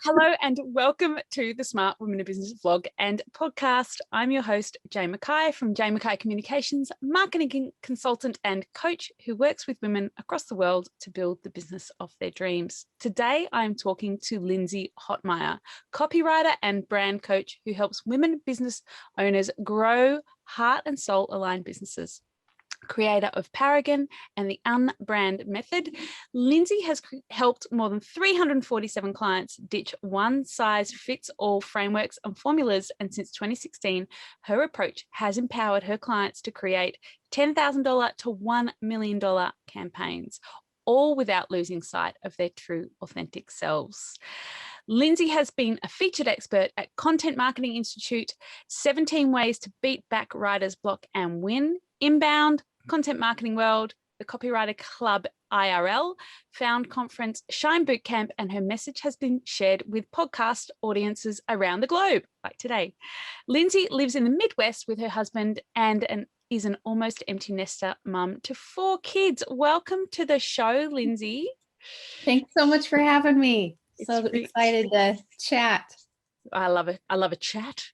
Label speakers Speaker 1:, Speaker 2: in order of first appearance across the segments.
Speaker 1: Hello and welcome to the Smart Women in Business vlog and podcast. I'm your host, Jay Mackay from Jay Mackay Communications, marketing consultant and coach who works with women across the world to build the business of their dreams. Today, I'm talking to Lindsay Hotmire, copywriter and brand coach who helps women business owners grow heart and soul aligned businesses. Creator of PARAGON and the UNbrand method, Lindsay has helped more than 347 clients ditch one-size-fits-all frameworks and formulas, and since 2016, her approach has empowered her clients to create $10,000 to $1 million campaigns, all without losing sight of their true, authentic selves. Lindsay has been a featured expert at Content Marketing Institute, 17 Ways to Beat Back Writer's Block and Win, Inbound, Content Marketing World, the Copywriter Club IRL, Found Conference, Shine Bootcamp, and her message has been shared with podcast audiences around the globe, like today. Lindsay lives in the Midwest with her husband and is an almost empty nester mum to 4 kids. Welcome to the show, Lindsay.
Speaker 2: Thanks so much for having me. So excited to chat.
Speaker 1: I love it. I love a chat.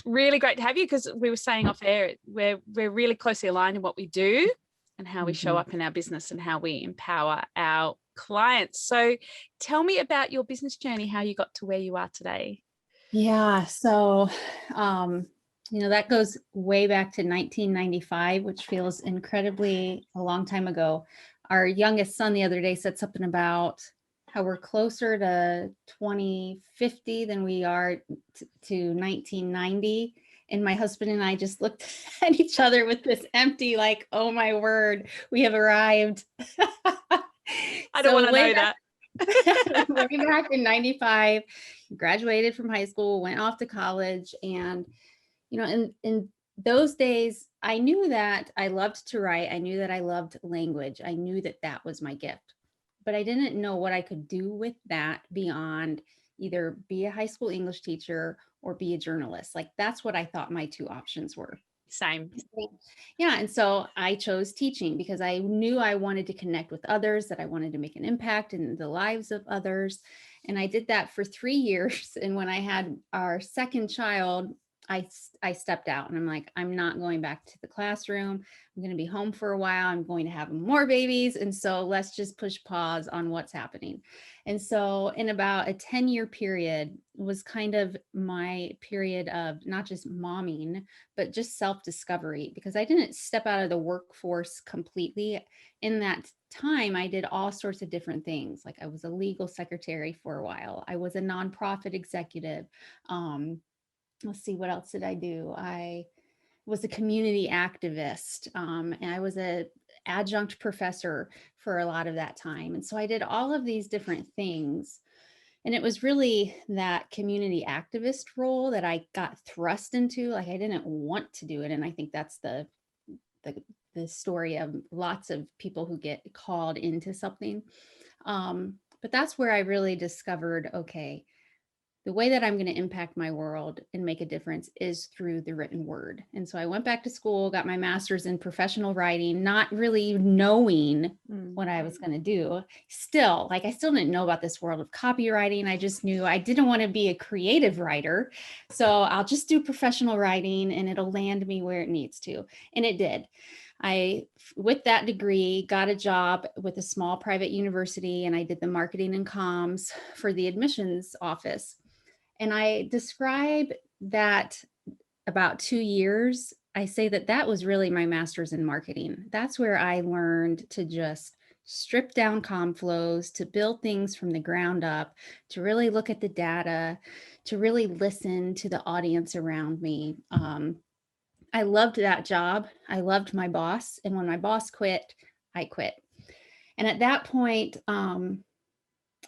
Speaker 1: Really great to have you, because we were saying off air, we're really closely aligned in what we do and how we show up in our business and how we empower our clients. So tell me about your business journey, how you got to where you are today.
Speaker 2: Yeah. So, that goes way back to 1995, which feels incredibly a long time ago. Our youngest son the other day said something about how we're closer to 2050 than we are to 1990. And my husband and I just looked at each other with this empty, like, oh my word, we have arrived.
Speaker 1: I don't want to know that.
Speaker 2: Way back in 95, graduated from high school, went off to college. And, in those days, I knew that I loved to write. I knew that I loved language. I knew that that was my gift. But I didn't know what I could do with that beyond either be a high school English teacher or be a journalist. Like, that's what I thought my 2 options were.
Speaker 1: Same.
Speaker 2: Yeah. And so I chose teaching because I knew I wanted to connect with others, that I wanted to make an impact in the lives of others. And I did that for 3 years. And when I had our second child, I stepped out and I'm like, I'm not going back to the classroom. I'm going to be home for a while. I'm going to have more babies. And so let's just push pause on what's happening. And so in about a 10-year period was kind of my period of not just momming, but just self-discovery, because I didn't step out of the workforce completely. In that time, I did all sorts of different things. Like, I was a legal secretary for a while. I was a nonprofit executive. Let's see, what else did I do? I was a community activist, and I was an adjunct professor for a lot of that time. And so I did all of these different things. And it was really that community activist role that I got thrust into. Like, I didn't want to do it. And I think that's the story of lots of people who get called into something. But that's where I really discovered, okay, the way that I'm going to impact my world and make a difference is through the written word. And so I went back to school, got my master's in professional writing, not really knowing what I was going to do. Still, I still didn't know about this world of copywriting. I just knew I didn't want to be a creative writer. So I'll just do professional writing and it'll land me where it needs to. And it did. I, with that degree, got a job with a small private university, and I did the marketing and comms for the admissions office. And I describe that about 2 years, I say that was really my master's in marketing. That's where I learned to just strip down comm flows, to build things from the ground up, to really look at the data, to really listen to the audience around me. I loved that job. I loved my boss. And when my boss quit, I quit. And at that point,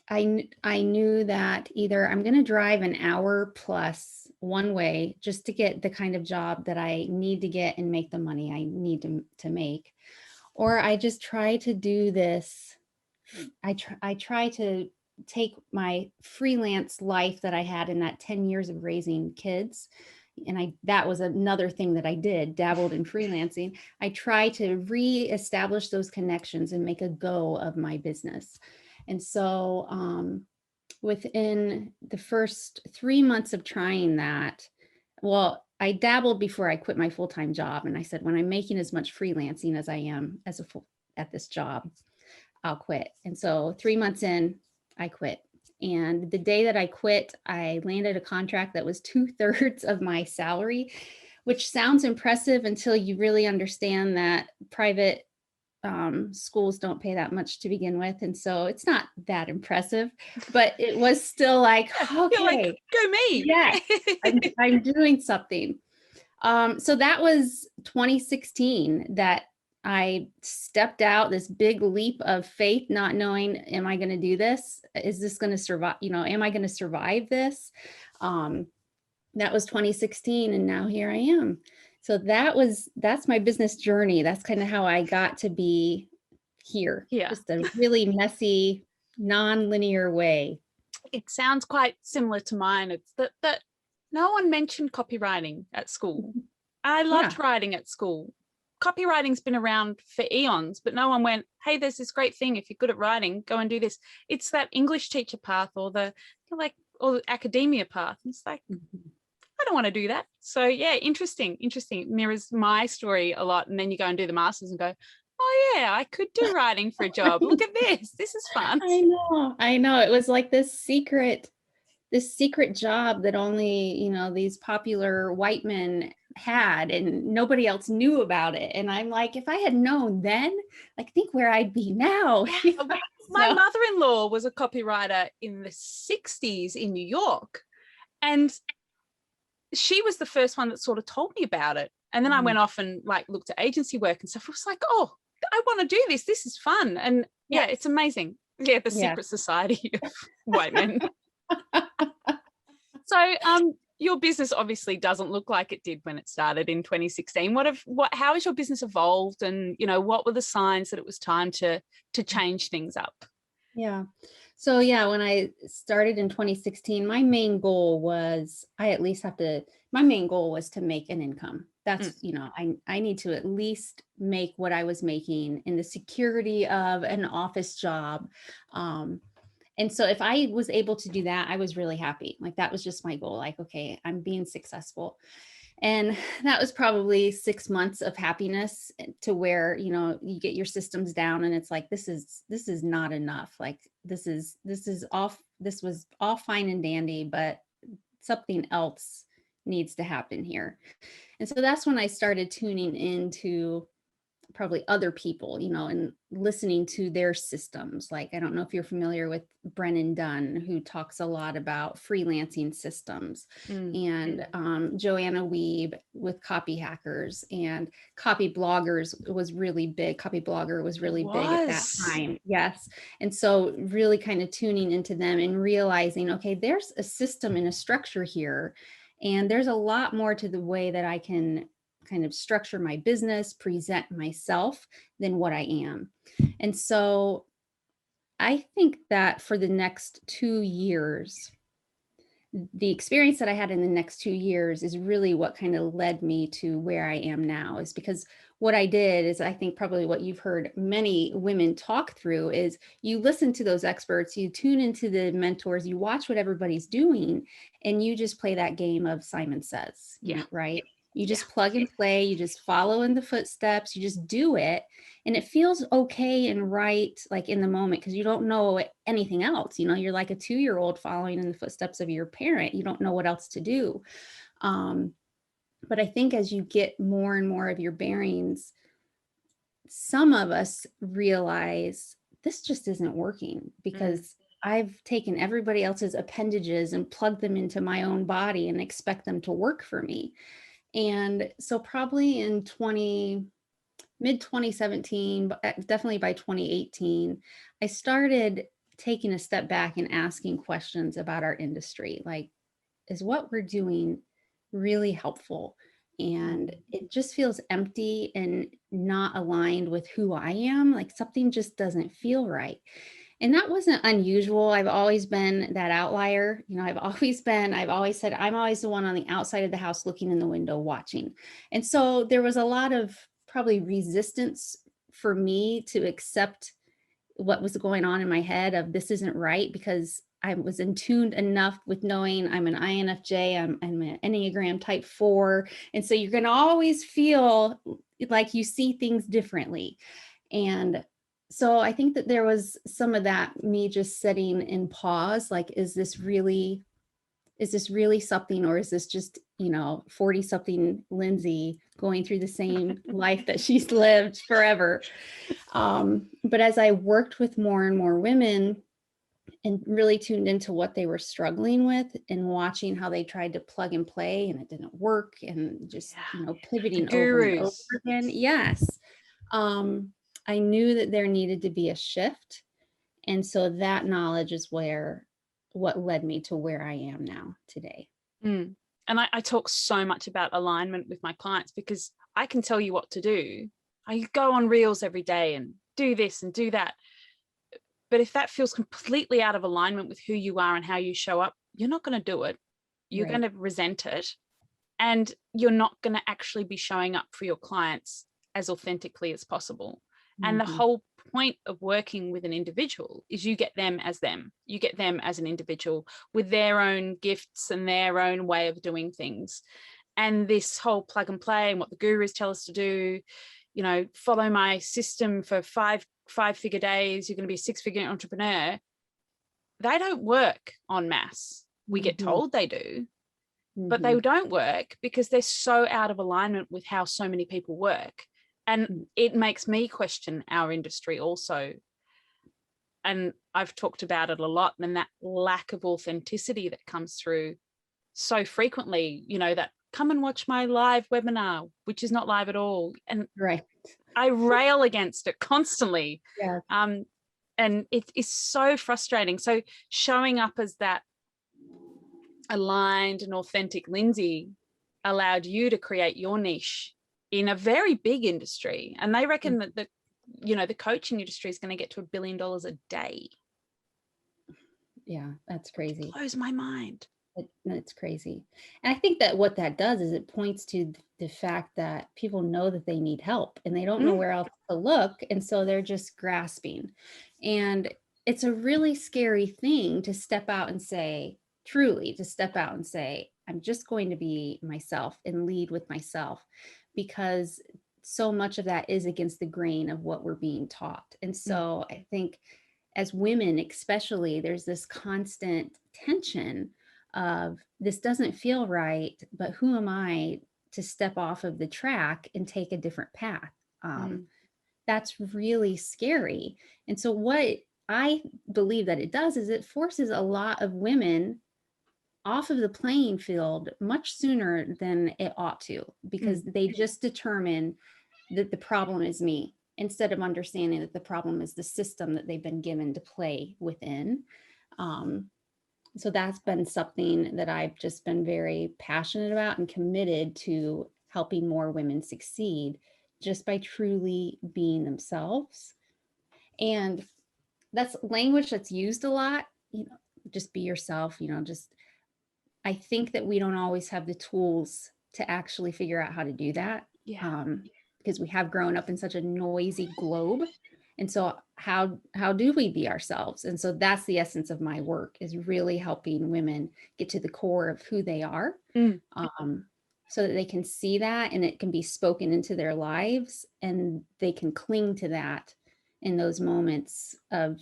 Speaker 2: I knew that either I'm going to drive an hour plus one way just to get the kind of job that I need to get and make the money I need to make, or I just try to do this. I try to take my freelance life that I had in that 10 years of raising kids. And that was another thing that I did, dabbled in freelancing. I try to reestablish those connections and make a go of my business. And so within the first 3 months of trying that, well, I dabbled before I quit my full-time job. And I said, when I'm making as much freelancing as I am as a full at this job, I'll quit. And so 3 months in, I quit. And the day that I quit, I landed a contract that was 2/3 of my salary, which sounds impressive until you really understand that private schools don't pay that much to begin with. And so it's not that impressive, but it was still like,
Speaker 1: You're like,
Speaker 2: okay,
Speaker 1: go me.
Speaker 2: yes, I'm doing something. So that was 2016 that I stepped out, this big leap of faith, not knowing, am I going to do this? Is this going to survive? Am I going to survive this? Um, that was 2016. And now here I am. So that's my business journey. That's kind of how I got to be here.
Speaker 1: Yeah.
Speaker 2: Just a really messy, non-linear way.
Speaker 1: It sounds quite similar to mine. It's that no one mentioned copywriting at school. I loved writing at school. Copywriting's been around for eons, but no one went, hey, there's this great thing. If you're good at writing, go and do this. It's that English teacher path or the academia path. It's like, I don't want to do that. So yeah, interesting. It mirrors my story a lot. And then you go and do the masters and go, oh yeah, I could do writing for a job. Look at this. This is fun.
Speaker 2: I know. It was like this secret job that only, these popular white men had and nobody else knew about it. And I'm like, if I had known then, like, think where I'd be now.
Speaker 1: My mother-in-law was a copywriter in the 60s in New York. And she was the first one that sort of told me about it. And then I went off and looked at agency work and stuff. I was like, oh, I want to do this. This is fun. And yeah, it's amazing. Yeah, the secret society of white men. So your business obviously doesn't look like it did when it started in 2016. How has your business evolved, and what were the signs that it was time to change things up?
Speaker 2: Yeah. So when I started in 2016, my main goal was to make an income. That's, I need to at least make what I was making in the security of an office job. And so if I was able to do that, I was really happy. Like, that was just my goal. Like, okay, I'm being successful. And that was probably 6 months of happiness to where, you get your systems down and it's like, this is not enough. Like, this was all fine and dandy, but something else needs to happen here. And so that's when I started tuning into probably other people, and listening to their systems. Like, I don't know if you're familiar with Brennan Dunn, who talks a lot about freelancing systems, and Joanna Weeb with Copy Hackers, and Copy Bloggers was really big. Copy Blogger was really big at that time. Yes. And so really kind of tuning into them and realizing, okay, there's a system and a structure here. And there's a lot more to the way that I can kind of structure my business, present myself, than what I am. And so I think that for the next 2 years, the experience that I had in the next 2 years is really what kind of led me to where I am now, is because what I did is, I think probably what you've heard many women talk through, is you listen to those experts, you tune into the mentors, you watch what everybody's doing, and you just play that game of Simon Says, right? You just plug and play, you just follow in the footsteps, you just do it. And it feels okay and right, like in the moment, because you don't know anything else. You're like a 2-year-old following in the footsteps of your parent. You don't know what else to do. But I think as you get more and more of your bearings, some of us realize this just isn't working, because I've taken everybody else's appendages and plugged them into my own body and expect them to work for me. And so probably in mid 2017, but definitely by 2018, I started taking a step back and asking questions about our industry. Like, is what we're doing really helpful? And it just feels empty and not aligned with who I am. Like, something just doesn't feel right. And that wasn't unusual. I've always been that outlier. I've always said, I'm always the one on the outside of the house looking in the window watching. And so there was a lot of probably resistance for me to accept what was going on in my head of, this isn't right, because I was in tuned enough with knowing I'm an INFJ, I'm an Enneagram type 4. And so you're going to always feel like you see things differently. And so I think that there was some of that, me just sitting in pause, like, is this really something, or is this just, 40 something Lindsay going through the same life that she's lived forever? But as I worked with more and more women and really tuned into what they were struggling with and watching how they tried to plug and play and it didn't work, and just, pivoting over and over again. Yes. I knew that there needed to be a shift. And so that knowledge is what led me to where I am now today.
Speaker 1: And I talk so much about alignment with my clients, because I can tell you what to do. I go on reels every day and do this and do that. But if that feels completely out of alignment with who you are and how you show up, you're not going to do it. You're going to resent it. And you're not going to actually be showing up for your clients as authentically as possible. And the whole point of working with an individual is you get them as them. You get them as an individual with their own gifts and their own way of doing things. And this whole plug and play and what the gurus tell us to do, follow my system for five-figure days, you're going to be a six-figure entrepreneur. They don't work en masse. We get told they do, but they don't work because they're so out of alignment with how so many people work. And it makes me question our industry also. And I've talked about it a lot, and that lack of authenticity that comes through so frequently, that come and watch my live webinar, which is not live at all. And I rail against it constantly.
Speaker 2: Yeah.
Speaker 1: And it is so frustrating. So showing up as that aligned and authentic Lindsay allowed you to create your niche in a very big industry. And they reckon that the coaching industry is going to get to $1 billion a day.
Speaker 2: Yeah, that's crazy.
Speaker 1: It blows my mind.
Speaker 2: It's crazy. And I think that what that does is it points to the fact that people know that they need help and they don't know where else to look. And so they're just grasping. And it's a really scary thing to step out and say, I'm just going to be myself and lead with myself, because so much of that is against the grain of what we're being taught. And so I think as women, especially, there's this constant tension of, this doesn't feel right, but who am I to step off of the track and take a different path? That's really scary. And so what I believe that it does is it forces a lot of women off of the playing field much sooner than it ought to, because they just determine that the problem is me, instead of understanding that the problem is the system that they've been given to play within. So that's been something that I've just been very passionate about and committed to helping more women succeed just by truly being themselves. And that's language that's used a lot, just be yourself, I think that we don't always have the tools to actually figure out how to do that. Because we have grown up in such a noisy globe. And so how do we be ourselves? And so that's the essence of my work, is really helping women get to the core of who they are, so that they can see that and it can be spoken into their lives, and they can cling to that in those moments of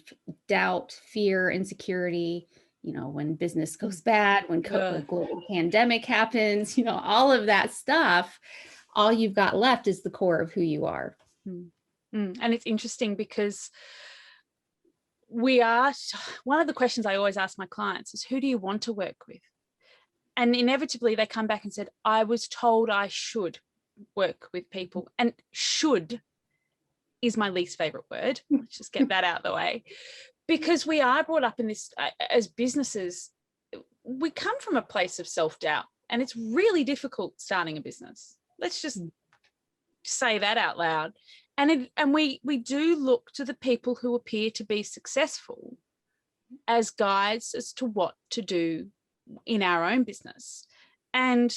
Speaker 2: doubt, fear, insecurity, when business goes bad, when a global pandemic happens, all of that stuff, all you've got left is the core of who you are.
Speaker 1: And it's interesting because one of the questions I always ask my clients is, who do you want to work with? And inevitably they come back and said, I was told I should work with people. And should is my least favorite word. Let's just get that out of the way. Because we are brought up in this, as businesses, we come from a place of self-doubt, and it's really difficult starting a business. Let's just say that out loud. And we do look to the people who appear to be successful as guides as to what to do in our own business. And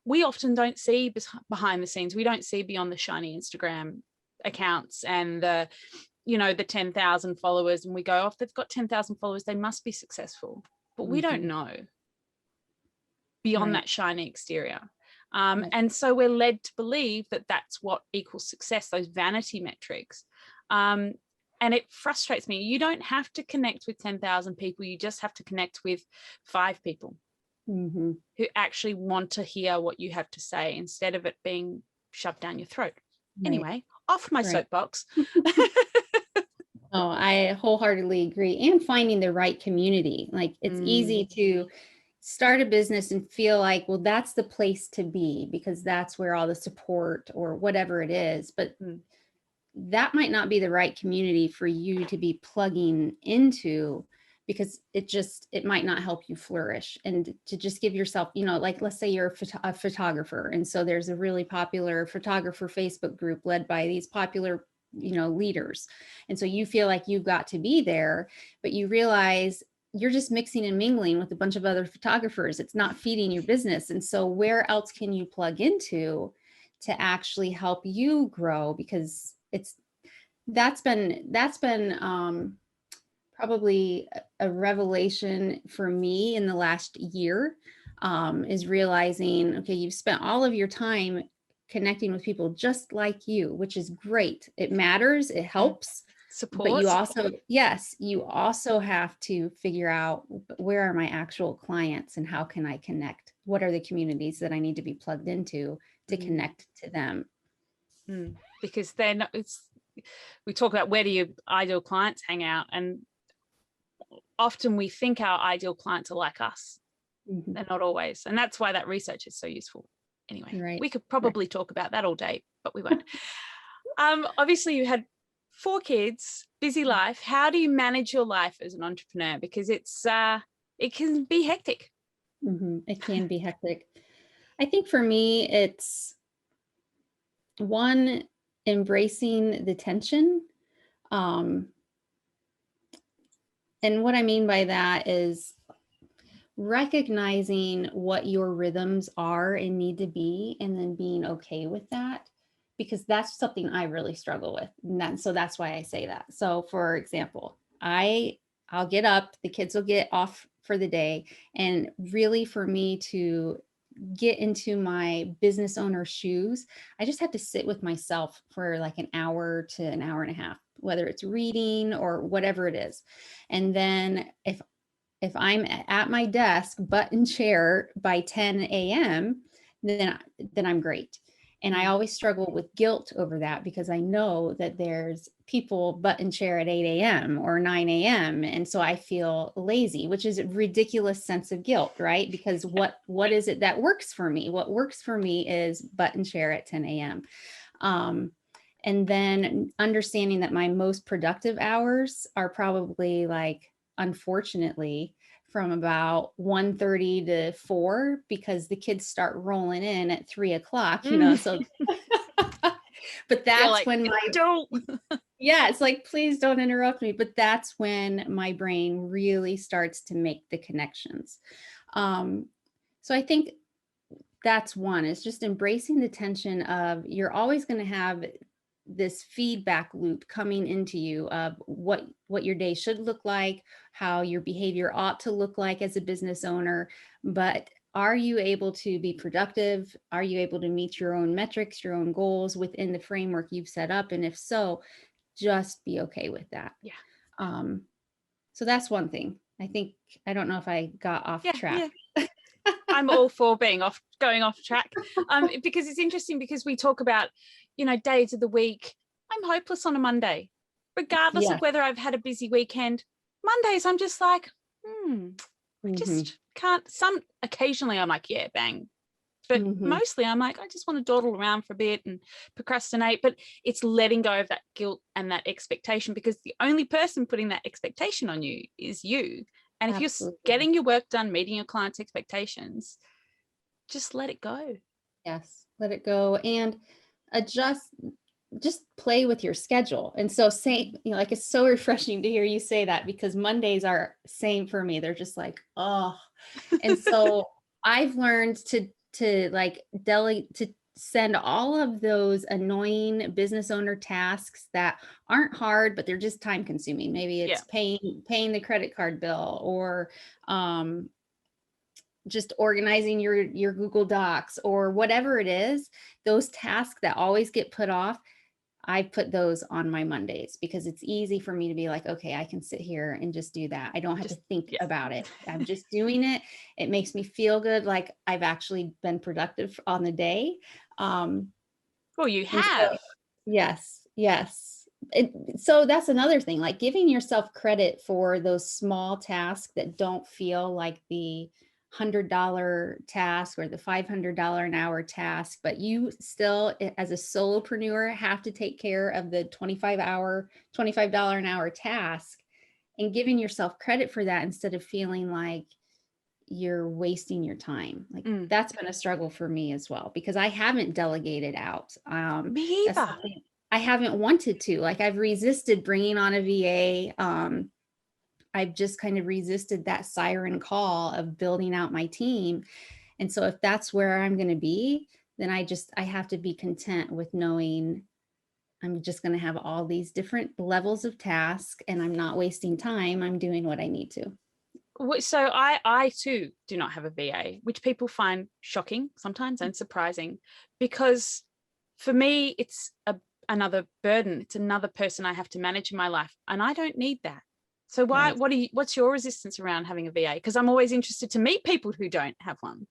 Speaker 1: we often don't see behind the scenes. We don't see beyond the shiny Instagram accounts and the you know, the 10,000 followers and we go, oh, if they've got 10,000 followers, they must be successful. But we don't know beyond that shiny exterior. And so we're led to believe that that's what equals success, those vanity metrics. And it frustrates me. You don't have to connect with 10,000 people. You just have to connect with 5 people who actually want to hear what you have to say instead of it being shoved down your throat. Anyway, off my soapbox.
Speaker 2: Oh, I wholeheartedly agree. And finding the right community. Like, it's easy to start a business and feel like, well, that's the place to be because that's where all the support or whatever it is. But that might not be the right community for you to be plugging into, because it might not help you flourish. And to just give yourself, you know, like, let's say you're a photographer. And so there's a really popular photographer Facebook group led by these popular, you know, leaders. And so you feel like you've got to be there, but you realize you're just mixing and mingling with a bunch of other photographers. It's not feeding your business. And so where else can you plug into to actually help you grow? Because that's been probably a revelation for me in the last year, is realizing, okay, you've spent all of your time connecting with people just like you, which is great. It matters, it helps.
Speaker 1: Support.
Speaker 2: But you also have to figure out, where are my actual clients and how can I connect? What are the communities that I need to be plugged into to connect to them?
Speaker 1: Because then we talk about, where do your ideal clients hang out? And often we think our ideal clients are like us. They're not always. And that's why that research is so useful. Anyway, we could probably talk about that all day, but we won't. Obviously you had 4 kids, busy life. How do you manage your life as an entrepreneur? Because it can be hectic.
Speaker 2: It can be hectic. I think for me, it's one, embracing the tension. And what I mean by that is recognizing what your rhythms are and need to be, and then being okay with that, because that's something I really struggle with. And so that's why I say that. So for example, I'll get up, the kids will get off for the day. And really, for me to get into my business owner shoes, I just have to sit with myself for like an hour to an hour and a half, whether it's reading or whatever it is. And then if I'm at my desk, butt in chair by 10 a.m., then I'm great. And I always struggle with guilt over that, because I know that there's people butt in chair at 8 a.m. or 9 a.m. And so I feel lazy, which is a ridiculous sense of guilt, right? Because what is it that works for me? What works for me is butt in chair at 10 a.m. And then understanding that my most productive hours are probably, like, unfortunately, from about 1:30 to 4, because the kids start rolling in at 3 o'clock, you know, so, but that's like, when it's like, please don't interrupt me. But that's when my brain really starts to make the connections. So I think that's one, is just embracing the tension of, you're always going to have this feedback loop coming into you of what your day should look like, how your behavior ought to look like as a business owner. But are you able to be productive? Are you able to meet your own metrics, your own goals within the framework you've set up? And if so, just be okay with that. So that's one thing. I don't know if I got off track.
Speaker 1: I'm all for going off track, because it's interesting, because we talk about, you know, days of the week. I'm hopeless on a Monday, regardless of whether I've had a busy weekend. Mondays, I'm just like, I just can't. Occasionally I'm like, yeah, bang. But mostly I'm like, I just want to dawdle around for a bit and procrastinate. But it's letting go of that guilt and that expectation, because the only person putting that expectation on you is you. And if you're getting your work done, meeting your clients' expectations, just let it go.
Speaker 2: Yes, let it go and just play with your schedule. And so like, it's so refreshing to hear you say that, because Mondays are same for me. They're just like, oh. And so I've learned to like delegate, to send all of those annoying business owner tasks that aren't hard, but they're just time consuming. Maybe it's paying the credit card bill, or just organizing your Google Docs, or whatever it is. Those tasks that always get put off, I put those on my Mondays, because it's easy for me to be like, okay, I can sit here and just do that. I don't have to think about it. I'm just doing it. It makes me feel good, like I've actually been productive on the day.
Speaker 1: Well, you have.
Speaker 2: Yes. So that's another thing, like giving yourself credit for those small tasks that don't feel like the $100 task or the $500 an hour task, but you still, as a solopreneur, have to take care of the $25 an hour task, and giving yourself credit for that instead of feeling like you're wasting your time. Like that's been a struggle for me as well, because I haven't delegated out.
Speaker 1: Me either.
Speaker 2: I haven't wanted to. Like, I've resisted bringing on a VA. I've just kind of resisted that siren call of building out my team. And so if that's where I'm going to be, then I have to be content with knowing I'm just going to have all these different levels of task, and I'm not wasting time. I'm doing what I need to.
Speaker 1: So I too do not have a VA, which people find shocking sometimes and surprising, because for me, it's another burden. It's another person I have to manage in my life, and I don't need that. So what's your resistance around having a VA? Because I'm always interested to meet people who don't have one.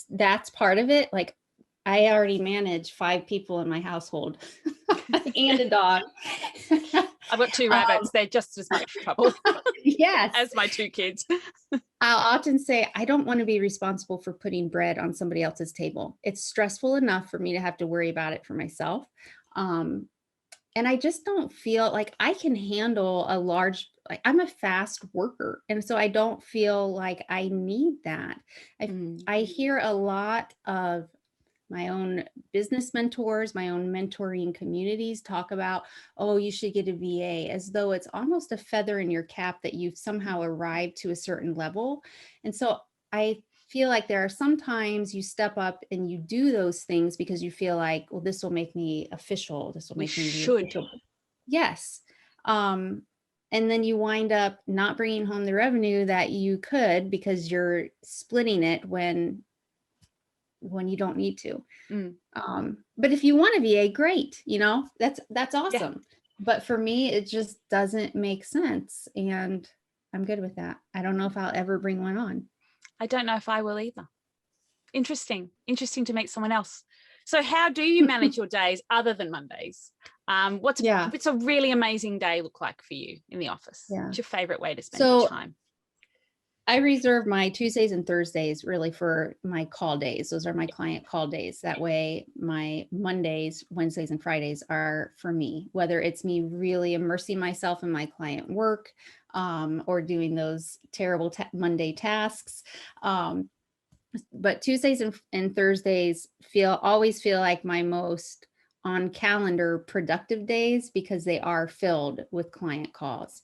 Speaker 2: That's part of it. Like, I already manage 5 people in my household and a dog.
Speaker 1: I've got 2 rabbits. They're just as much trouble as my 2 kids.
Speaker 2: I'll often say, I don't want to be responsible for putting bread on somebody else's table. It's stressful enough for me to have to worry about it for myself. And I just don't feel like I can handle I'm a fast worker. And so I don't feel like I need that. I hear a lot of my own business mentors, my own mentoring communities talk about, oh, you should get a VA, as though it's almost a feather in your cap that you've somehow arrived to a certain level. And so I feel like there are some times you step up and you do those things because you feel like, well, this will make me official. This will make me official. Yes. And then you wind up not bringing home the revenue that you could, because you're splitting it when you don't need to. But if you want a VA, great. That's awesome. Yeah. But for me, it just doesn't make sense. And I'm good with that. I don't know if I'll ever bring one on.
Speaker 1: I don't know if I will either. Interesting to meet someone else. So how do you manage your days other than Mondays? What's a really amazing day look like for you in the office? Yeah. What's your favorite way to spend your time?
Speaker 2: I reserve my Tuesdays and Thursdays really for my call days. Those are my client call days. That way my Mondays, Wednesdays, and Fridays are for me, whether it's me really immersing myself in my client work, or doing those terrible Monday tasks. But Tuesdays and Thursdays always feel like my most on calendar productive days, because they are filled with client calls.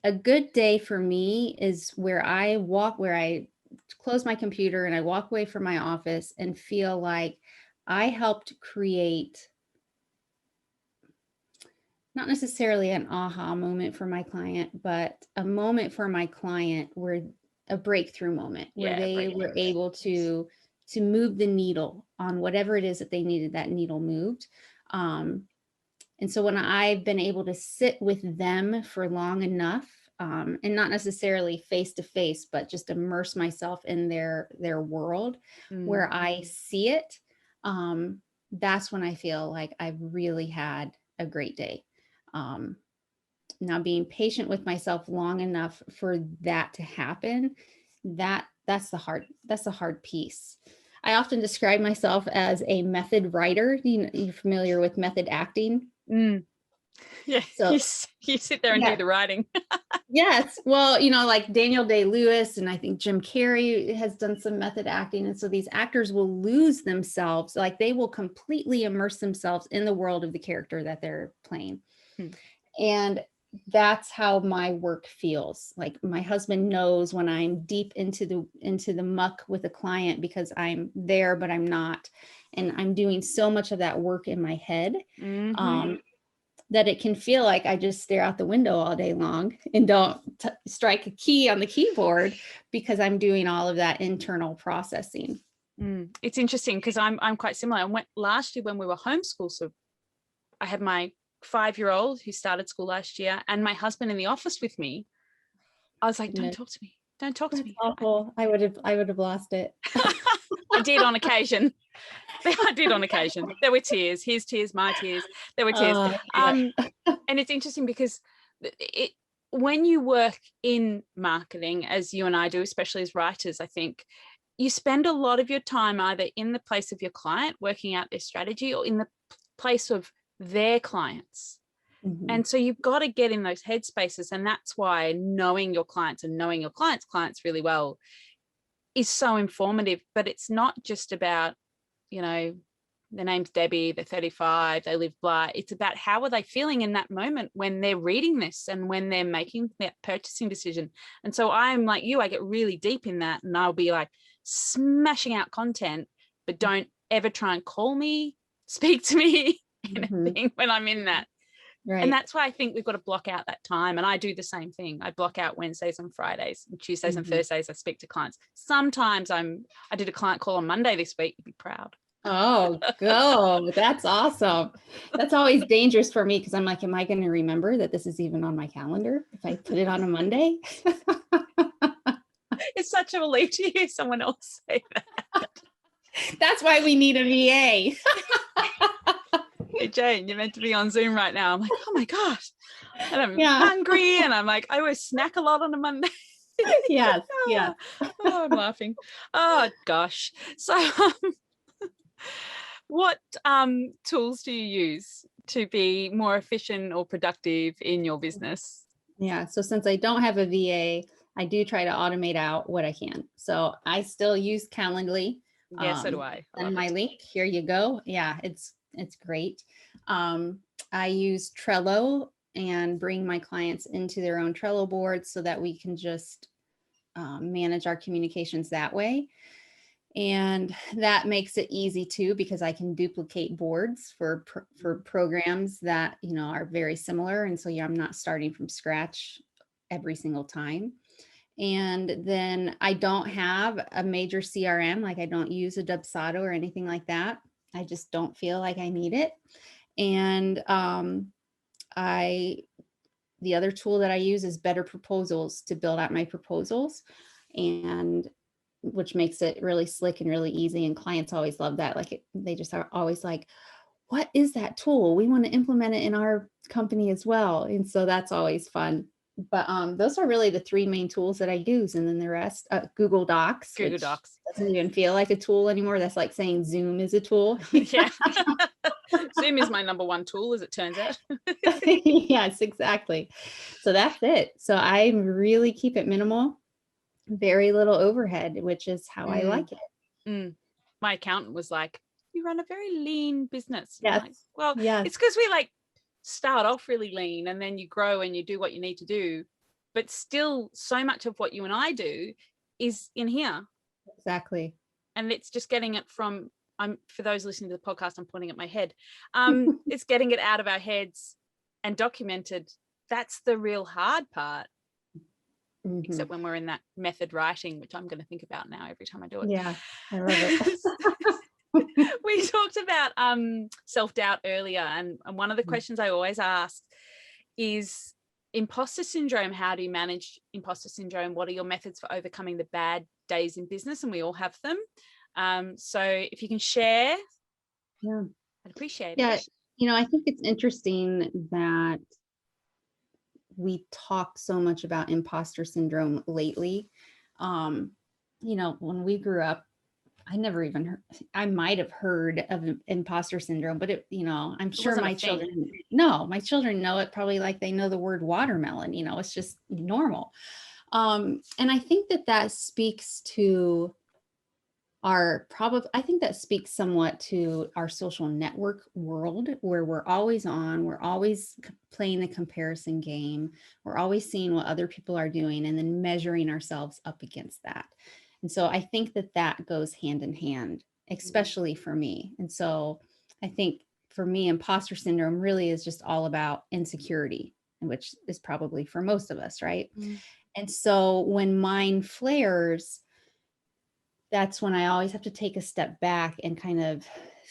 Speaker 2: A good day for me is where I close my computer and I walk away from my office and feel like I helped create not necessarily an aha moment for my client, but a moment for my client where a breakthrough moment where they were able to move the needle on whatever it is that they needed that needle moved. And so when I've been able to sit with them for long enough, and not necessarily face to face, but just immerse myself in their world where I see it, that's when I feel like I've really had a great day. Now, being patient with myself long enough for that to happen, that's the hard piece. I often describe myself as a method writer. You're familiar with method acting?
Speaker 1: Yeah, so you sit there and do the writing.
Speaker 2: Yes. Well, like Daniel Day-Lewis, and I think Jim Carrey has done some method acting. And so these actors will lose themselves, like they will completely immerse themselves in the world of the character that they're playing. And that's how my work feels. Like my husband knows when I'm deep into the muck with a client because I'm there, but I'm not. And I'm doing so much of that work in my head. That it can feel like I just stare out the window all day long and don't strike a key on the keyboard because I'm doing all of that internal processing.
Speaker 1: It's interesting because I'm quite similar. I went last year when we were homeschooled. So I had my 5-year-old who started school last year and my husband in the office with me. I was like, don't talk to me. Don't talk to me.
Speaker 2: Awful. I would have lost it.
Speaker 1: I did on occasion. I did on occasion. There were tears, his tears, my tears. There were tears. And it's interesting because when you work in marketing, as you and I do, especially as writers, I think you spend a lot of your time either in the place of your client working out their strategy or in the place of their clients. And so you've got to get in those headspaces. And that's why knowing your clients and knowing your clients really well is so informative. But it's not just about, you know, their name's Debbie, they're 35, they live blah. It's about how are they feeling in that moment when they're reading this and when they're making that purchasing decision. And so I'm like you, I get really deep in that and I'll be like smashing out content, but don't ever try and call me, speak to me, anything when I'm in that. Right. And that's why I think we've got to block out that time. And I do the same thing. I block out Wednesdays and Fridays and Tuesdays and Thursdays. I speak to clients. Sometimes I did a client call on Monday this week. You'd be proud.
Speaker 2: Oh, go. That's awesome. That's always dangerous for me because I'm like, am I going to remember that this is even on my calendar if I put it on a Monday?
Speaker 1: It's such a relief to hear someone else say that.
Speaker 2: That's why we need a VA.
Speaker 1: Hey, Jane, you're meant to be on Zoom right now. I'm like, oh my gosh. And I'm hungry. And I'm like, I always snack a lot on a Monday.
Speaker 2: Yes. Yeah.
Speaker 1: Oh, I'm laughing. Oh, gosh. So what tools do you use to be more efficient or productive in your business?
Speaker 2: Yeah. So since I don't have a VA, I do try to automate out what I can. So I still use Calendly.
Speaker 1: Yeah, so do I.
Speaker 2: And my link, here you go. Yeah, it's great. I use Trello and bring my clients into their own Trello boards so that we can just manage our communications that way. And that makes it easy too, because I can duplicate boards for programs that, you know, are very similar. And so, yeah, I'm not starting from scratch every single time. And then I don't have a major CRM, like I don't use a Dubsado or anything like that. I just don't feel like I need it. And the other tool that I use is Better Proposals to build out my proposals, and which makes it really slick and really easy. And clients always love that. Like they just are always like, what is that tool? We want to implement it in our company as well. And so that's always fun. But those are really the three main tools that I use. And then the rest, Google Docs.
Speaker 1: Google Docs
Speaker 2: doesn't even feel like a tool anymore. That's like saying Zoom is a tool.
Speaker 1: Yeah. Zoom is my number one tool, as it turns out.
Speaker 2: Yes, exactly. So that's it. So I really keep it minimal, very little overhead, which is how I like it.
Speaker 1: My accountant was like, you run a very lean business.
Speaker 2: Yes.
Speaker 1: Like, well, it's because we like start off really lean and then you grow and you do what you need to do, but still so much of what you and I do is in here.
Speaker 2: Exactly.
Speaker 1: And it's just getting it from, for those listening to the podcast, I'm pointing at my head. It's getting it out of our heads and documented. That's the real hard part. Except when we're in that method writing, which I'm going to think about now every time I do it.
Speaker 2: Yeah, I love it.
Speaker 1: We talked about self-doubt earlier, and one of the questions I always ask is imposter syndrome. How do you manage imposter syndrome? What are your methods for overcoming the bad days in business? And we all have them. So if you can share, I'd appreciate it.
Speaker 2: You know, I think it's interesting that we talk so much about imposter syndrome lately. You know, when we grew up, I never even heard, I might have heard of imposter syndrome, but it, you know, I'm sure my children know it probably like they know the word watermelon, you know, it's just normal. And I think that speaks to are probably, I think that speaks somewhat to our social network world, where we're always on, we're always playing the comparison game. We're always seeing what other people are doing and then measuring ourselves up against that. And so I think that that goes hand in hand, especially for me. And so I think for me, imposter syndrome really is just all about insecurity, which is probably for most of us, right? And so when mine flares, that's when I always have to take a step back and kind of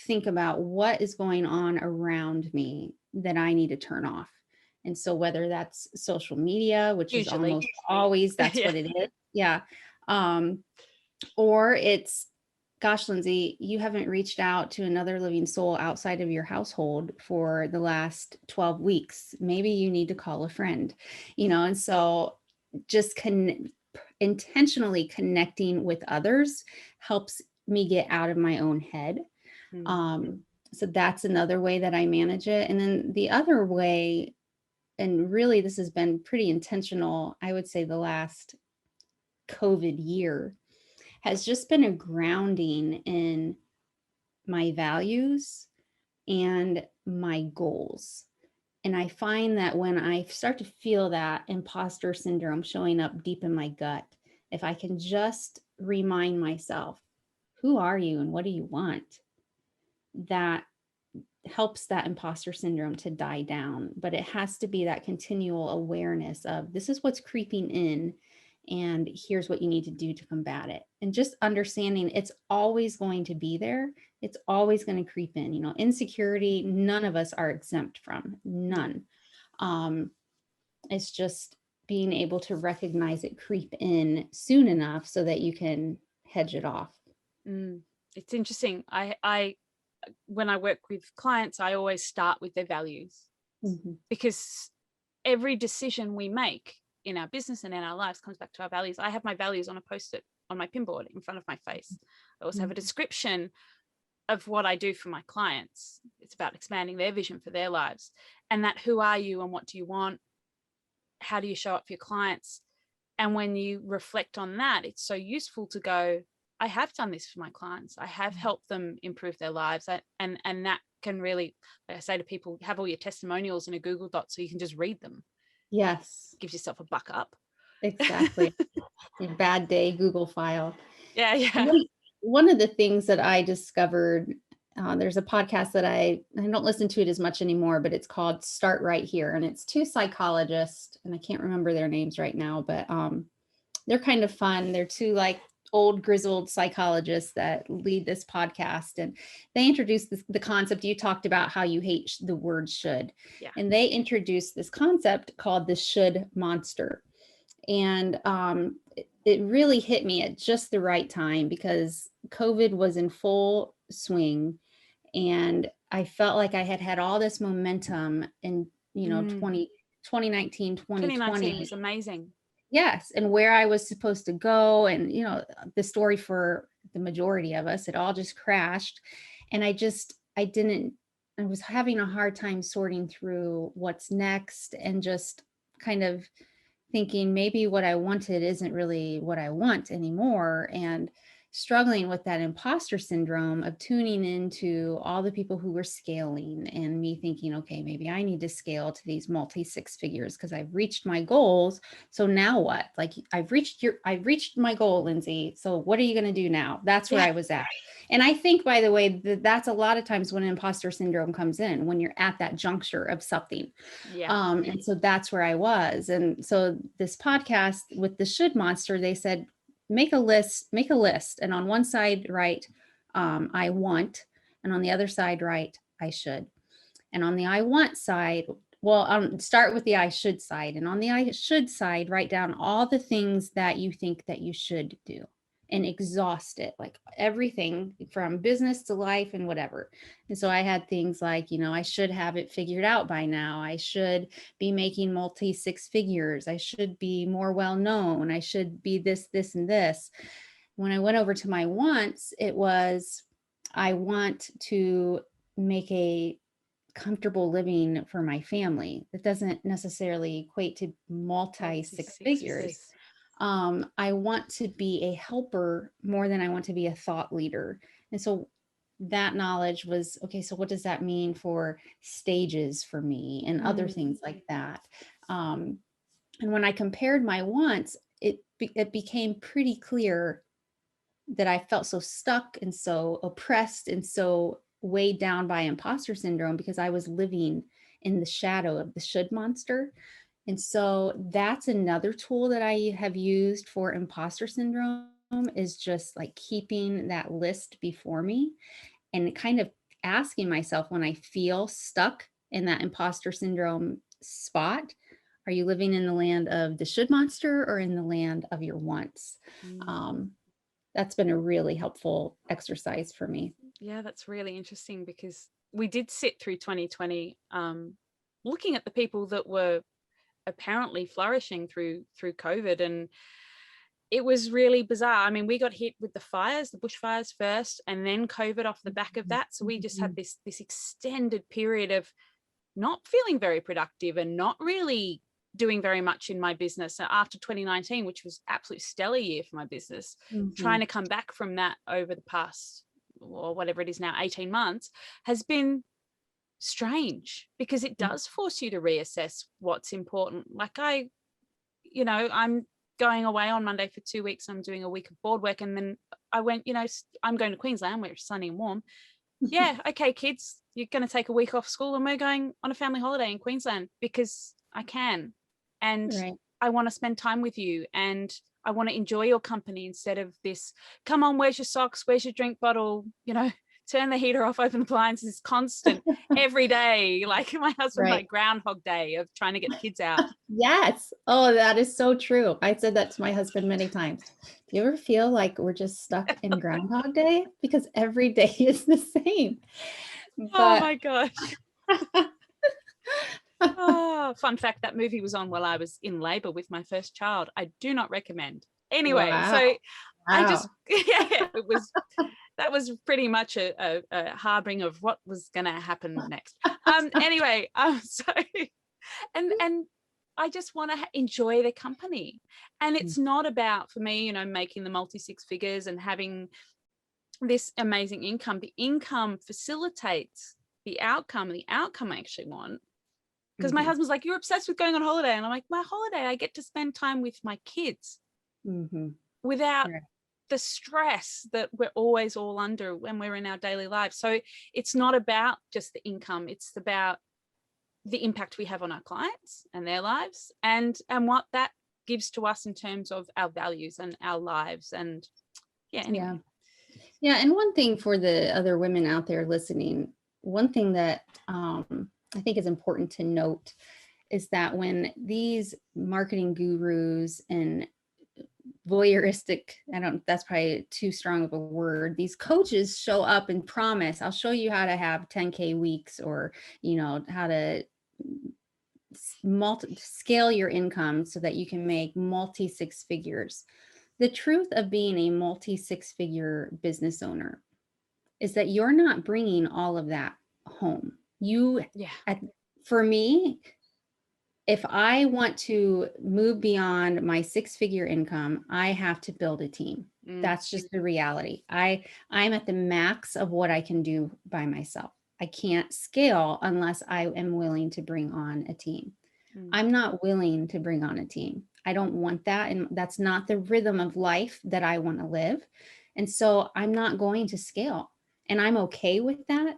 Speaker 2: think about what is going on around me that I need to turn off. And so whether that's social media, which is
Speaker 1: Usually.
Speaker 2: almost always, that's
Speaker 1: Yeah.
Speaker 2: what it is. Yeah. Or it's, gosh, Lindsay, you haven't reached out to another living soul outside of your household for the last 12 weeks. Maybe you need to call a friend, and so just intentionally connecting with others helps me get out of my own head. So that's another way that I manage it. And then the other way, and really this has been pretty intentional, I would say the last COVID year, has just been a grounding in my values and my goals. And I find that when I start to feel that imposter syndrome showing up deep in my gut, if I can just remind myself, who are you and what do you want? That helps that imposter syndrome to die down. But it has to be that continual awareness of, this is what's creeping in, and here's what you need to do to combat it. And just understanding it's always going to be there. It's always going to creep in. Insecurity, none of us are exempt from, none. It's just being able to recognize it creep in soon enough so that you can hedge it off.
Speaker 1: It's interesting. I when I work with clients, I always start with their values, because every decision we make in our business and in our lives comes back to our values. I have my values on a post-it on my pinboard in front of my face. I also have a description of what I do for my clients. It's about expanding their vision for their lives, and that who are you and what do you want? How do you show up for your clients? And when you reflect on that, it's so useful to go, I have done this for my clients. I have helped them improve their lives. And that can really, like I say to people, have all your testimonials in a Google Doc so you can just read them.
Speaker 2: Yes.
Speaker 1: Gives yourself a buck up.
Speaker 2: Exactly. A bad day Google file.
Speaker 1: Yeah.
Speaker 2: One of the things that I discovered, there's a podcast that I don't listen to it as much anymore, but it's called Start Right Here. And it's two psychologists, and I can't remember their names right now, but they're kind of fun. They're two like old grizzled psychologists that lead this podcast, and they introduced the concept. You talked about how you hate the word should, and they introduced this concept called the should monster. And it really hit me at just the right time, because COVID was in full swing, and I felt like I had had all this momentum in 2019,
Speaker 1: 2019 was amazing.
Speaker 2: Yes. And where I was supposed to go, and, the story for the majority of us, it all just crashed. And I was having a hard time sorting through what's next, and just kind of thinking maybe what I wanted isn't really what I want anymore, and struggling with that imposter syndrome of tuning into all the people who were scaling, and me thinking, okay, maybe I need to scale to these multi six figures because I've reached my goals. So now what? Like, I've reached my goal, Lindsay. So what are you going to do now? That's where I was at. And I think, by the way, that's a lot of times when imposter syndrome comes in, when you're at that juncture of something. And so that's where I was. And so this podcast with the should monster, they said, make a list. And on one side, write, I want. And on the other side, write, I should. And on the I want side, start with the I should side. And on the I should side, write down all the things that you think that you should do, and exhaust it, like everything from business to life and whatever. And so I had things like, I should have it figured out by now. I should be making multi six figures. I should be more well known. I should be this, and this. When I went over to my wants, it was, I want to make a comfortable living for my family. That doesn't necessarily equate to multi six figures. I want to be a helper more than I want to be a thought leader. And so that knowledge was, okay, so what does that mean for stages for me and other things like that? And when I compared my wants, it became pretty clear that I felt so stuck and so oppressed and so weighed down by imposter syndrome because I was living in the shadow of the should monster. And so that's another tool that I have used for imposter syndrome, is just like keeping that list before me and kind of asking myself, when I feel stuck in that imposter syndrome spot, are you living in the land of the should monster or in the land of your wants? That's been a really helpful exercise for me.
Speaker 1: Yeah, that's really interesting, because we did sit through 2020 looking at the people that were apparently flourishing through COVID, and it was really bizarre. I mean, we got hit with the fires, the bushfires first, and then COVID off the back of that. So we just had this extended period of not feeling very productive and not really doing very much in my business. So after 2019, which was absolute stellar year for my business, trying to come back from that over the past, or whatever it is now, 18 months, has been strange, because it does force you to reassess what's important. Like I'm going away on Monday for 2 weeks. I'm doing a week of board work. And then I went, I'm going to Queensland where it's sunny and warm. Yeah. Okay, kids, you're going to take a week off school and we're going on a family holiday in Queensland because I can. And I want to spend time with you, and I want to enjoy your company instead of this, come on, where's your socks? Where's your drink bottle? Turn the heater off, open the blinds, is constant every day. Like my husband, like Groundhog Day of trying to get the kids out.
Speaker 2: Yes. Oh, that is so true. I said that to my husband many times. Do you ever feel like we're just stuck in Groundhog Day? Because every day is the same.
Speaker 1: Oh my gosh. Oh, fun fact, that movie was on while I was in labor with my first child. I do not recommend. Anyway, so I just, that was pretty much a harbinger of what was going to happen next. Anyway, so, and I just want to enjoy the company. And it's not about, for me, making the multi-six figures and having this amazing income. The income facilitates the outcome I actually want. Because my husband's like, you're obsessed with going on holiday. And I'm like, my holiday, I get to spend time with my kids without the stress that we're always all under when we're in our daily lives. So it's not about just the income. It's about the impact we have on our clients and their lives, and what that gives to us in terms of our values and our lives. And anyway.
Speaker 2: Yeah. And one thing for the other women out there listening, one thing that I think is important to note is that when these marketing gurus and voyeuristic, that's probably too strong of a word, these coaches show up and promise, I'll show you how to have 10K weeks, or, how to scale your income so that you can make multi six figures. The truth of being a multi six figure business owner is that you're not bringing all of that home. For me, if I want to move beyond my six-figure income, I have to build a team. That's just the reality. I'm at the max of what I can do by myself. I can't scale unless I am willing to bring on a team. I'm not willing to bring on a team. I don't want that. And that's not the rhythm of life that I want to live. And so I'm not going to scale. And I'm okay with that.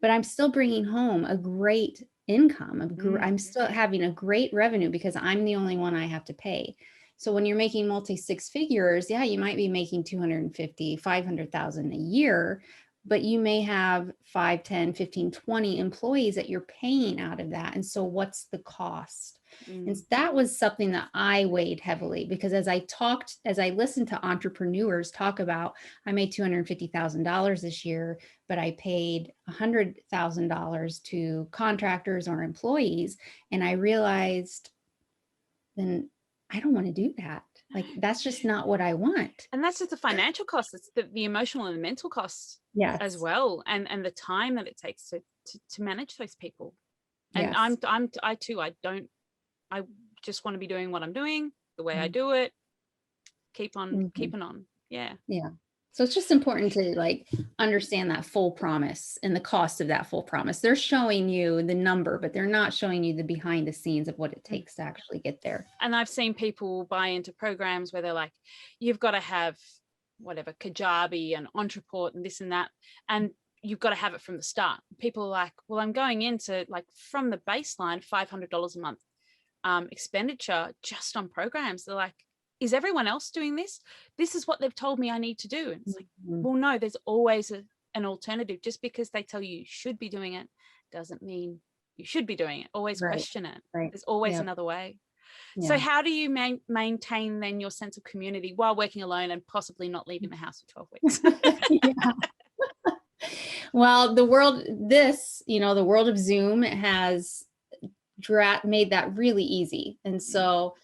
Speaker 2: But I'm still bringing home a great income. I'm still having a great revenue because I'm the only one I have to pay. So when you're making multi six figures, you might be making 250, 500,000 a year, but you may have 5, 10, 15, 20 employees that you're paying out of that. And so what's the cost? And that was something that I weighed heavily, because as I listened to entrepreneurs talk about, I made $250,000 this year, but I paid $100,000 to contractors or employees. And I realized, then I don't want to do that. Like, that's just not what I want.
Speaker 1: And that's just the financial costs. It's the emotional and the mental costs as well. And the time that it takes to manage those people. And I just want to be doing what I'm doing, the way I do it. keep on keeping on. Yeah.
Speaker 2: Yeah. So it's just important to like understand that full promise and the cost of that full promise. They're showing you the number, but they're not showing you the behind the scenes of what it takes to actually get there.
Speaker 1: And I've seen people buy into programs where they're like, you've got to have whatever, Kajabi and Entreport and this and that. And you've got to have it from the start. People are like, well, I'm going into like from the baseline, $500 a month expenditure just on programs. They're like, is everyone else doing this? This is what they've told me I need to do. And it's like, well, no, there's always an alternative. Just because they tell you should be doing it doesn't mean you should be doing it. Always question it. There's always another way. So how do you maintain then your sense of community while working alone and possibly not leaving the house for 12 weeks?
Speaker 2: Well, the world of Zoom has made that really easy. And so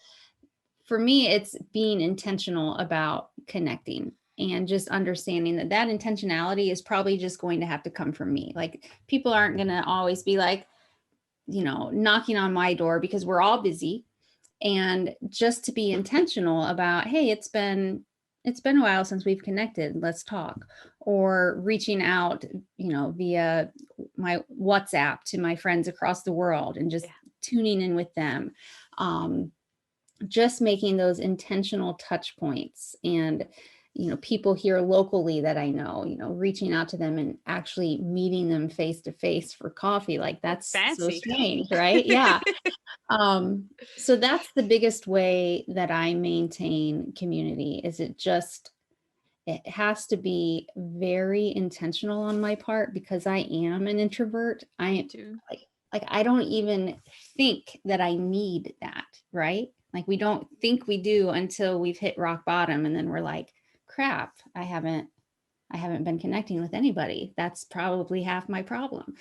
Speaker 2: for me, it's being intentional about connecting and just understanding that intentionality is probably just going to have to come from me. Like people aren't going to always be like, knocking on my door, because we're all busy. And just to be intentional about, hey, it's been a while since we've connected, let's talk, or reaching out, via my WhatsApp to my friends across the world and just tuning in with them. Just making those intentional touch points, and people here locally that I know, reaching out to them and actually meeting them face to face for coffee. Like that's
Speaker 1: fancy.
Speaker 2: So strange, right? Yeah. So that's the biggest way that I maintain community. Is it has to be very intentional on my part, because I am an introvert. I do. Like I don't even think that I need that, right? Like we don't think we do until we've hit rock bottom, and then we're like, crap, I haven't been connecting with anybody. That's probably half my problem.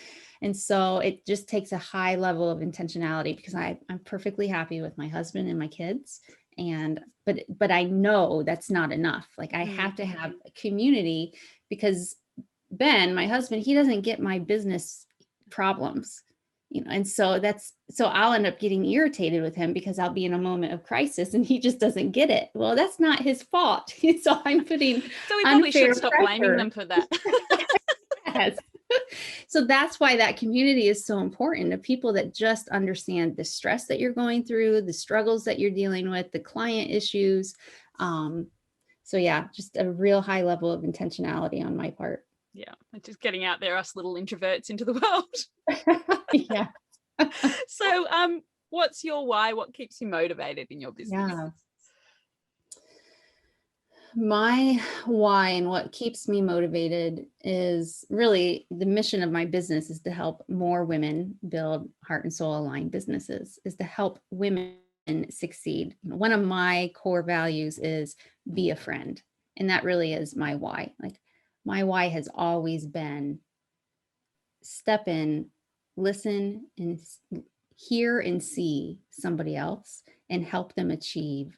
Speaker 2: And so it just takes a high level of intentionality, because I'm perfectly happy with my husband and my kids. But I know that's not enough. Like I have to have a community, because Ben, my husband, he doesn't get my business problems. And so I'll end up getting irritated with him because I'll be in a moment of crisis and he just doesn't get it. Well, that's not his fault. So I'm putting
Speaker 1: So we probably should stop blaming them for that.
Speaker 2: Yes. So that's why that community is so important, of people that just understand the stress that you're going through, the struggles that you're dealing with, the client issues. So yeah, just a real high level of intentionality on my part.
Speaker 1: Yeah, just getting out there, us little introverts into the world.
Speaker 2: Yeah.
Speaker 1: So what's your why? What keeps you motivated in your business?
Speaker 2: Yeah. My why and what keeps me motivated is really the mission of my business is to help more women build heart and soul aligned businesses, is to help women succeed. One of my core values is be a friend. And that really is my why. Like my why has always been step in, listen, and hear and see somebody else and help them achieve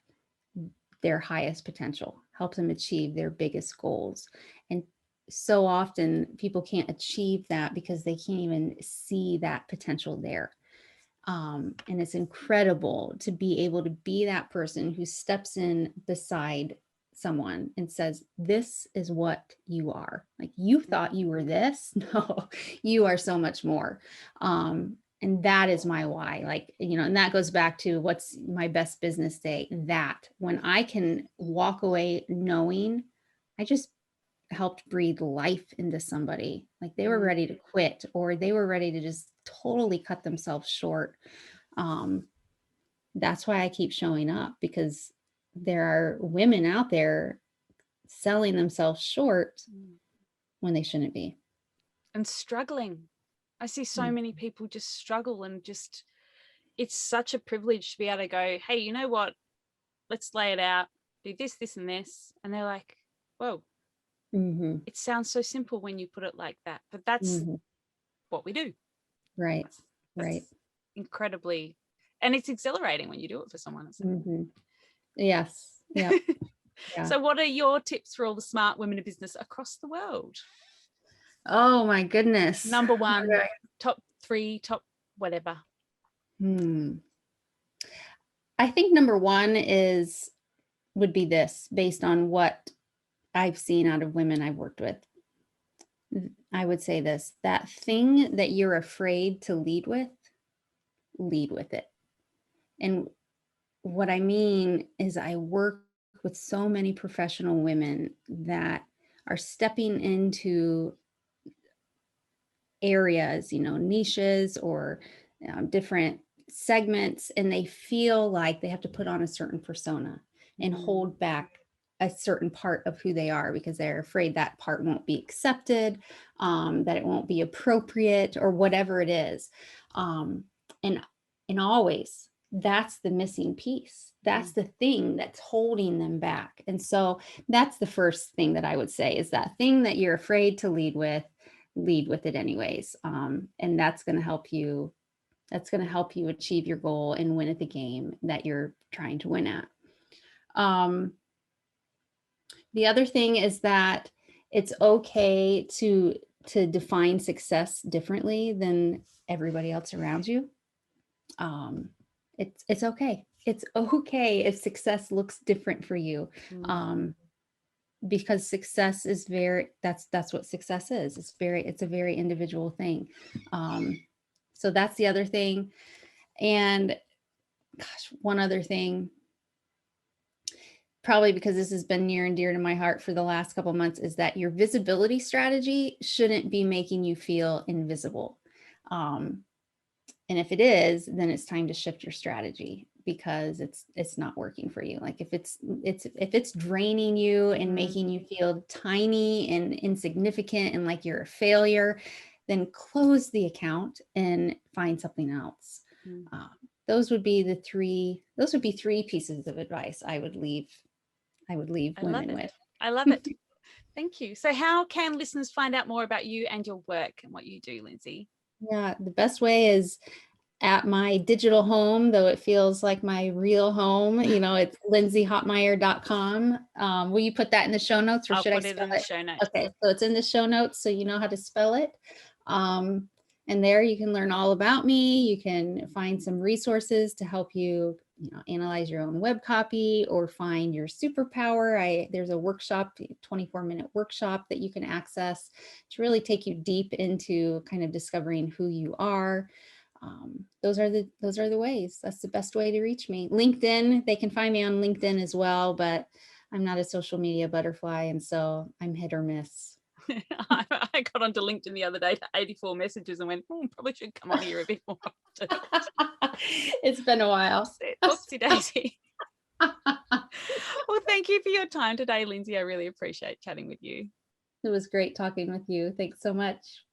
Speaker 2: their highest potential, help them achieve their biggest goals. And so often people can't achieve that because they can't even see that potential there. And it's incredible to be able to be that person who steps in beside someone and says, this is what you are. Like you thought you were this. No, you are so much more. And that is my why. Like, and that goes back to what's my best business day, that when I can walk away knowing I just helped breathe life into somebody, like they were ready to quit, or they were ready to just totally cut themselves short. That's why I keep showing up, because there are women out there selling themselves short when they shouldn't be.
Speaker 1: And struggling. I see so many people just struggle, and just, it's such a privilege to be able to go, hey, you know what? Let's lay it out, do this, this, and this. And they're like, whoa, it sounds so simple when you put it like that, but that's what we do.
Speaker 2: Right.
Speaker 1: That's
Speaker 2: right.
Speaker 1: Incredibly, and it's exhilarating when you do it for someone.
Speaker 2: Yes. Yeah.
Speaker 1: So what are your tips for all the smart women in business across the world?
Speaker 2: Oh my goodness.
Speaker 1: Number one, top three, top whatever.
Speaker 2: I think number one is would be this, based on what I've seen out of women I've worked with. I would say this, that thing that you're afraid to lead with it. And what I mean is I work with so many professional women that are stepping into areas, niches or different segments, and they feel like they have to put on a certain persona and hold back a certain part of who they are because they're afraid that part won't be accepted, that it won't be appropriate or whatever it is. And always that's the missing piece. That's the thing that's holding them back. And so that's the first thing that I would say is that thing that you're afraid to lead with it anyways. And that's going to help you. That's going to help you achieve your goal and win at the game that you're trying to win at. The other thing is that it's okay to define success differently than everybody else around you. It's okay. It's okay if success looks different for you. Because success is that's what success is. It's a very individual thing. So that's the other thing. And gosh, one other thing, probably because this has been near and dear to my heart for the last couple of months, is that your visibility strategy shouldn't be making you feel invisible. And if it is, then it's time to shift your strategy because it's not working for you. Like if it's draining you and making you feel tiny and insignificant and like you're a failure, then close the account and find something else. Those would be three pieces of advice I would leave women with.
Speaker 1: I love it. Thank you. So how can listeners find out more about you and your work and what you do, Lindsay?
Speaker 2: Yeah, the best way is at my digital home, though it feels like my real home. It's lindsayhotmire.com. Will you put that in the show notes, or
Speaker 1: I'll
Speaker 2: should
Speaker 1: put
Speaker 2: I
Speaker 1: it
Speaker 2: spell
Speaker 1: in the
Speaker 2: it?
Speaker 1: show notes.
Speaker 2: Okay, so it's in the show notes, so you know how to spell it. And there you can learn all about me. You can find some resources to help you, analyze your own web copy or find your superpower. There's a workshop, 24-minute workshop that you can access to really take you deep into kind of discovering who you are. Those are the ways. That's the best way to reach me. LinkedIn, they can find me on LinkedIn as well, but I'm not a social media butterfly, and so I'm hit or miss.
Speaker 1: I got onto LinkedIn the other day to 84 messages and went, probably should come on here a bit more often.
Speaker 2: It's been a while.
Speaker 1: Oopsie daisy. Well, thank you for your time today, Lindsay. I really appreciate chatting with you.
Speaker 2: It was great talking with you. Thanks so much.